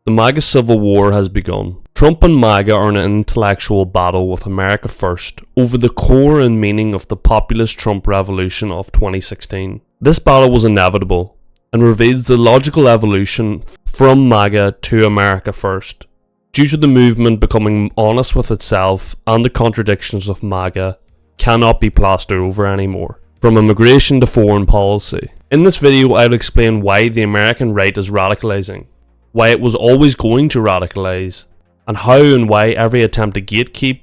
The MAGA Civil War has begun. Trump and MAGA are in an intellectual battle with America First over the core and meaning of the populist Trump revolution of 2016. This battle was inevitable and reveals the logical evolution from MAGA to America First. Due to the movement becoming honest with itself and the contradictions of MAGA cannot be plastered over anymore. From immigration to foreign policy. In this video I'll explain why the American right is radicalizing, why it was always going to radicalize, and how and why every attempt to gatekeep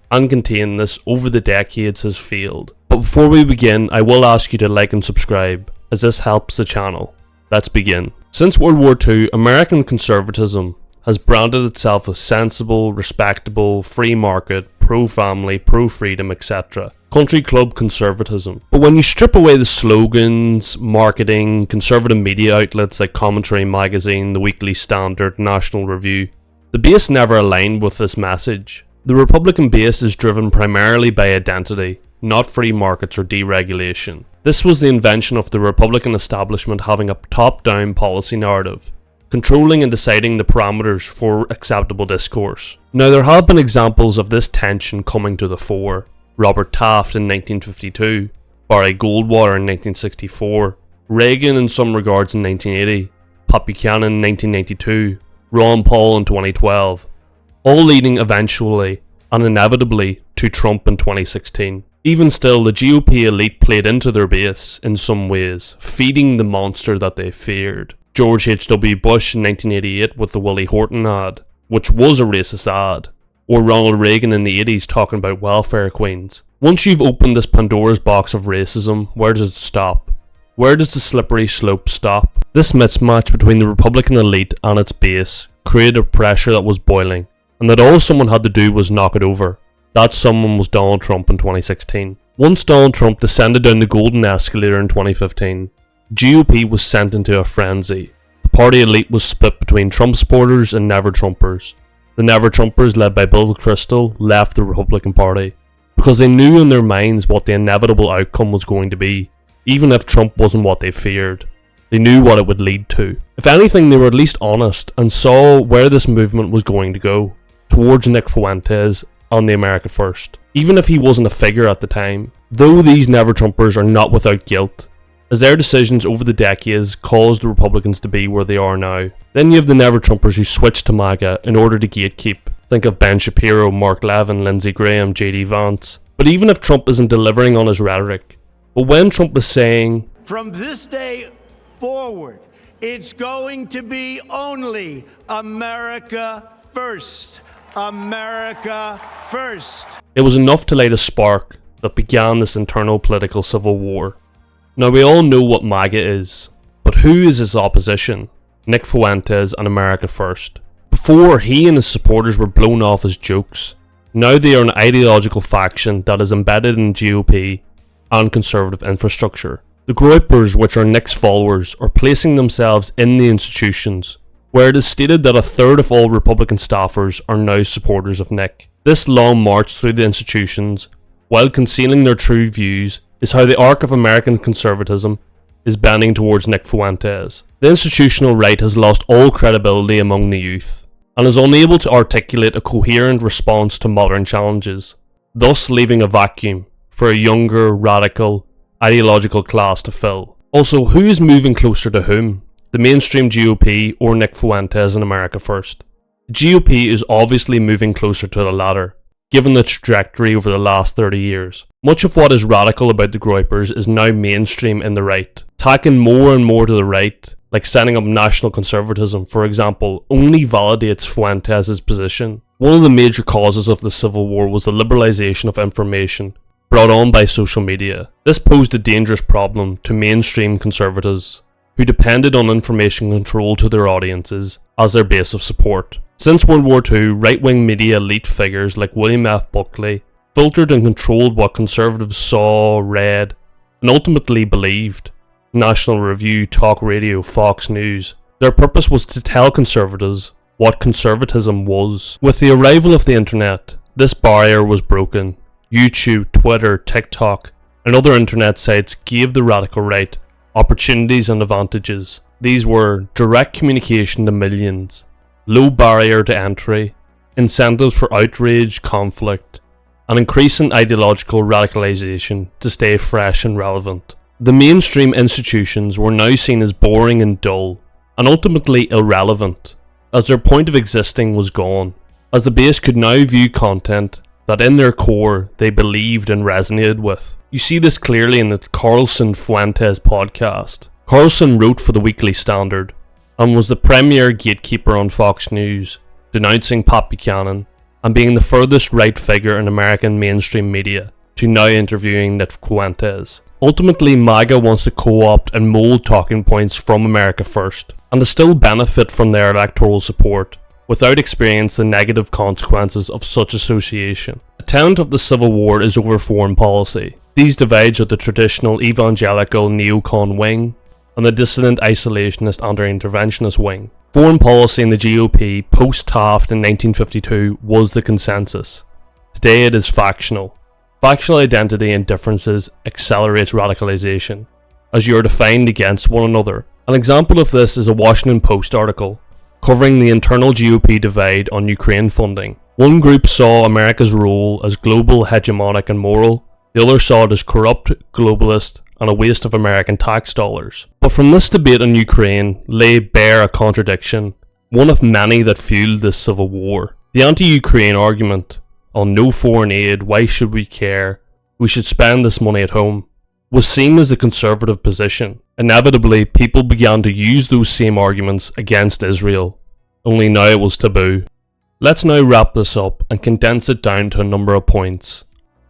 and contain this over the decades has failed. But before we begin, I will ask you to like and subscribe, as this helps the channel. Let's begin. Since World War II, American conservatism has branded itself as sensible, respectable, free market, pro-family, pro-freedom, etc. Country club conservatism. But when you strip away the slogans, marketing, conservative media outlets like Commentary Magazine, The Weekly Standard, National Review, the base never aligned with this message. The Republican base is driven primarily by identity, not free markets or deregulation. This was the invention of the Republican establishment having a top-down policy narrative, controlling and deciding the parameters for acceptable discourse. Now there have been examples of this tension coming to the fore. Robert Taft in 1952, Barry Goldwater in 1964, Reagan in some regards in 1980, Pat Buchanan in 1992, Ron Paul in 2012, all leading eventually and inevitably to Trump in 2016. Even still, the GOP elite played into their base in some ways, feeding the monster that they feared. George H.W. Bush in 1988 with the Willie Horton ad, which was a racist ad, or Ronald Reagan in the 80s talking about welfare queens. Once you've opened this Pandora's box of racism, where does it stop? Where does the slippery slope stop? This mismatch between the Republican elite and its base created a pressure that was boiling, and that all someone had to do was knock it over. That someone was Donald Trump in 2016. Once Donald Trump descended down the golden escalator in 2015, GOP was sent into a frenzy. The party elite was split between Trump supporters and Never-Trumpers. The Never-Trumpers, led by Bill Kristol, left the Republican Party because they knew in their minds what the inevitable outcome was going to be, even if Trump wasn't what they feared. They knew what it would lead to. If anything, they were at least honest and saw where this movement was going to go, towards Nick Fuentes on the America First, even if he wasn't a figure at the time. Though these Never-Trumpers are not without guilt, as their decisions over the decades caused the Republicans to be where they are now. Then you have the Never-Trumpers who switched to MAGA in order to gatekeep. Think of Ben Shapiro, Mark Levin, Lindsey Graham, J.D. Vance. But even if Trump isn't delivering on his rhetoric, but when Trump is saying, "From this day forward, it's going to be only America first. America first," it was enough to light a spark that began this internal political civil war. Now we all know what MAGA is, but who is his opposition? Nick Fuentes and America First. Before, he and his supporters were blown off as jokes. Now they are an ideological faction that is embedded in GOP and conservative infrastructure. The Groypers, which are Nick's followers, are placing themselves in the institutions, where it is stated that a third of all Republican staffers are now supporters of Nick. This long march through the institutions, while concealing their true views, is how the arc of American conservatism is bending towards Nick Fuentes. The institutional right has lost all credibility among the youth, and is unable to articulate a coherent response to modern challenges, thus leaving a vacuum for a younger, radical, ideological class to fill. Also, who is moving closer to whom? The mainstream GOP or Nick Fuentes and America First? The GOP is obviously moving closer to the latter, given the trajectory over the last 30 years. Much of what is radical about the Groypers is now mainstream in the right, tacking more and more to the right, like setting up national conservatism, for example, only validates Fuentes' position. One of the major causes of the Civil War was the liberalization of information brought on by social media. This posed a dangerous problem to mainstream conservatives, who depended on information control to their audiences as their base of support. Since World War II, right-wing media elite figures like William F. Buckley filtered and controlled what conservatives saw, read, and ultimately believed. National Review, Talk Radio, Fox News. Their purpose was to tell conservatives what conservatism was. With the arrival of the internet, this barrier was broken. YouTube, Twitter, TikTok, and other internet sites gave the radical right opportunities and advantages. These were direct communication to millions, low barrier to entry, incentives for outrage, conflict, and increasing ideological radicalization to stay fresh and relevant. The mainstream institutions were now seen as boring and dull, and ultimately irrelevant, as their point of existing was gone, as the base could now view content that in their core they believed and resonated with. You see this clearly in the Carlson Fuentes podcast. Carlson wrote for the Weekly Standard, and was the premier gatekeeper on Fox News, denouncing Pat Buchanan, and being the furthest right figure in American mainstream media, to now interviewing Nick Fuentes. Ultimately, MAGA wants to co-opt and mould talking points from America First, and to still benefit from their electoral support, without experiencing the negative consequences of such association. A tenet of the Civil War is over foreign policy. These divides are the traditional evangelical neocon wing, and the dissident isolationist anti-interventionist wing. Foreign policy in the GOP post-Taft in 1952 was the consensus. Today it is factional. Factional identity and differences accelerates radicalization, as you are defined against one another. An example of this is a Washington Post article covering the internal GOP divide on Ukraine funding. One group saw America's role as global, hegemonic and moral. The other saw it as corrupt, globalist, and a waste of American tax dollars. But from this debate on Ukraine lay bare a contradiction, one of many that fueled this civil war. The anti-Ukraine argument on no foreign aid, why should we care, we should spend this money at home, was seen as a conservative position. Inevitably, people began to use those same arguments against Israel, only now it was taboo. Let's now wrap this up and condense it down to a number of points.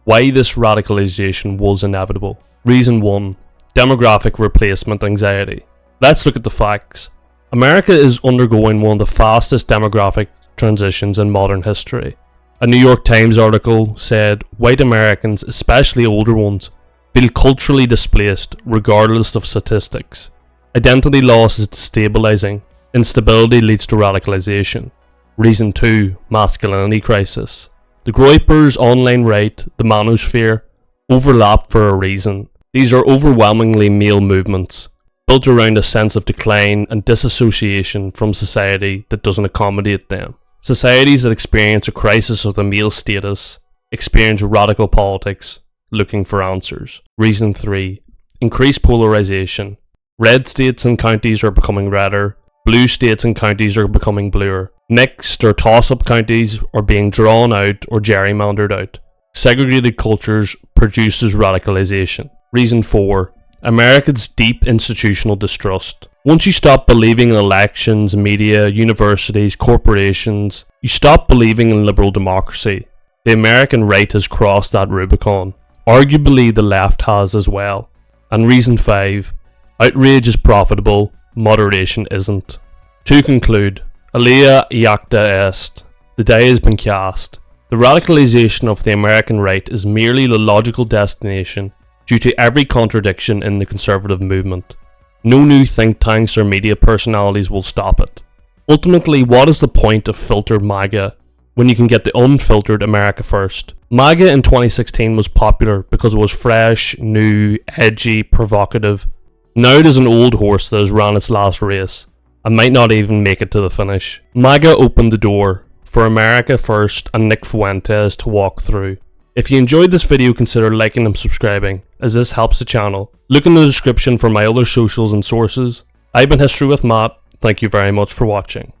Why this radicalization was inevitable. Reason 1. Demographic replacement anxiety. Let's look at the facts. America is undergoing one of the fastest demographic transitions in modern history. A New York Times article said, white Americans, especially older ones, feel culturally displaced regardless of statistics. Identity loss is destabilizing. Instability leads to radicalization. Reason 2. Masculinity crisis. The Groypers, online right, the manosphere, overlap for a reason. These are overwhelmingly male movements, built around a sense of decline and disassociation from society that doesn't accommodate them. Societies that experience a crisis of the male status experience radical politics, looking for answers. Reason 3. Increased polarization. Red states and counties are becoming redder, blue states and counties are becoming bluer. Mixed or toss-up counties are being drawn out or gerrymandered out. Segregated cultures produces radicalization. Reason 4. America's deep institutional distrust. Once you stop believing in elections, media, universities, corporations, you stop believing in liberal democracy. The American right has crossed that Rubicon. Arguably the left has as well. And reason 5. Outrage is profitable, moderation isn't. To conclude, Alia iacta est. The die has been cast. The radicalization of the American right is merely the logical destination due to every contradiction in the conservative movement. No new think tanks or media personalities will stop it. Ultimately, what is the point of filtered MAGA when you can get the unfiltered America First? MAGA in 2016 was popular because it was fresh, new, edgy, provocative. Now it is an old horse that has ran its last race and might not even make it to the finish. MAGA opened the door for America First and Nick Fuentes to walk through. If you enjoyed this video, consider liking and subscribing, as this helps the channel. Look in the description for my other socials and sources. I've been History with Matt. Thank you very much for watching.